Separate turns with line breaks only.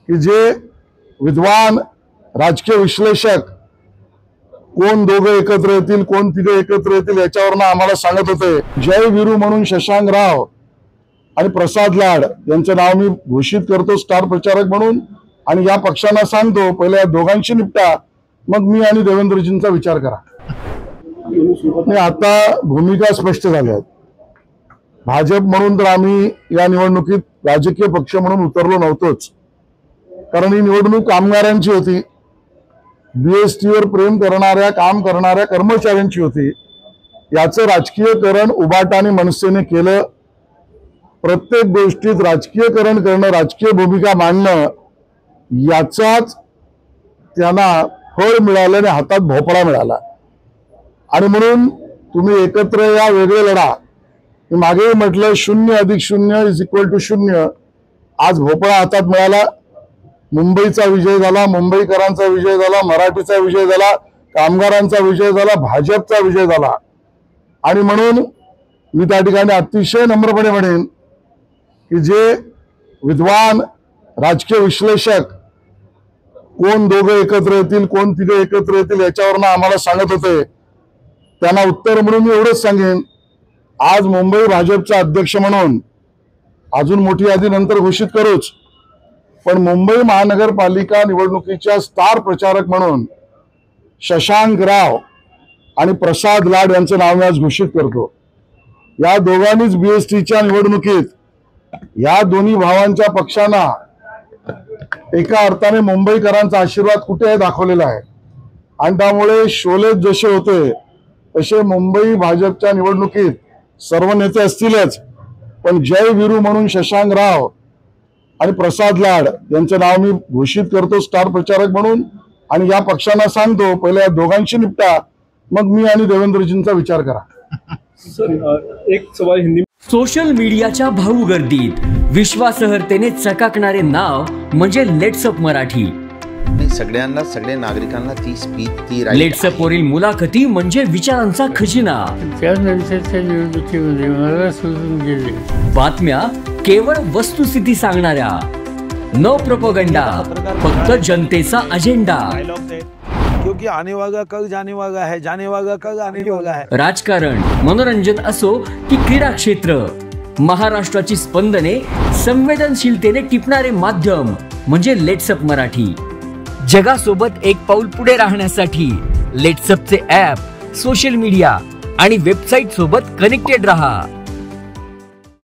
की जे विद्वान राजकीय विश्लेषक कोण दोघं एकत्र येतील, कोण तिघे एकत्र येतील याच्यावरनं आम्हाला सांगत होते. जय वीरू म्हणून शशांक राव आणि प्रसाद लाड यांचं नाव मी घोषित करतो स्टार प्रचारक म्हणून, आणि या पक्षांना सांगतो पहिल्या या दोघांशी निपटा, मग मी आणि देवेंद्रजींचा विचार करा. आता भूमिका स्पष्ट झाल्या आहेत. भाजप म्हणून तर आम्ही या निवडणुकीत राजकीय पक्ष म्हणून उतरलो नव्हतोच, कारण ही निवडणूक कामगारांची होती, बीएसटीवर प्रेम करणाऱ्या काम करणाऱ्या कर्मचाऱ्यांची होती. याचं राजकीयकरण उबाटा आणि मनसेने केलं. प्रत्येक गोष्टीत राजकीयकरण करणं, राजकीय भूमिका मांडणं, याचाच त्यांना फळ मिळालं आणि हातात भोपळा मिळाला. आणि म्हणून तुम्ही एकत्र या, वेगळे लढा. मी मागेही म्हटलं 0+0=0. आज भोपळा हातात मिळाला. मुंबईचा विजय झाला, मुंबईकरांचा विजय झाला, मराठीचा विजय झाला, कामगारांचा विजय झाला, भाजपचा विजय झाला. आणि म्हणून मी त्या ठिकाणी अतिशय नम्रपणे म्हणेन की जे विद्वान राजकीय विश्लेषक कोण दोघं एकत्र येतील, कोण तिघे एकत्र येतील याच्यावरनं आम्हाला सांगत होते, त्यांना उत्तर म्हणून मी एवढंच सांगेन, आज मुंबई भाजपचा अध्यक्ष म्हणून अजून मोठी यादी नंतर घोषित करूच, पण मुंबई महानगरपालिका निवडणुकीच्या स्टार प्रचारक म्हणून शशांक राव आणि प्रसाद लाड यांचं नाव मी आज घोषित करतो. या दोघांनीच बीएसटीच्या निवडणुकीत या दोन्ही भावांच्या पक्षांना एका अर्थाने मुंबईकरांचा आशीर्वाद कुठे आहे दाखवलेला आहे. आणि त्यामुळे शोले जसे होते तसे मुंबई भाजपच्या निवडणुकीत सर्व नेते असतीलच, पण जय वीरू म्हणून शशांक राव आणि प्रसाद लाड यांचं नाव मी घोषित करतो स्टार प्रचारक म्हणून, आणि या पक्षांना सांगतो पहिल्या या दोघांशी निपटा, मग मी आणि देवेंद्रजींचा विचार करा.
एक सवाल हिंदी.
सोशल मीडियाच्या भाऊ गर्दीत विश्वासार्हतेने चकाकणारे नाव म्हणजे लेट्सअप मराठी.
सगळ्यांना, सगळ्या नागरिकांना ती स्पीच, ती
लेट्सअप वरील मुलाखती म्हणजे विचारांचा खजिना.
त्यानंतरच्या निवडणुकीमध्ये मला सोडून गेले.
बातम्या केवळ वस्तुस्थिती सांगणाऱ्या, न प्रोपगंडा, फक्त जनतेचा अजेंडा.
क्योंकि आने वाला कल जाने वाला है, जाने वाला कल आने वाला है.
राजकारण, मनोरंजन असो की क्रीडा क्षेत्र, महाराष्ट्राची स्पंदने संवेदनशीलतेने टिपणारे माध्यम म्हणजे लेट्सअप मराठी. जगासोबत एक पाऊल पुढे राहण्यासाठी लेट्सअपचे ॲप, सोशल मीडिया आणि वेबसाईट सोबत कनेक्टेड रहा.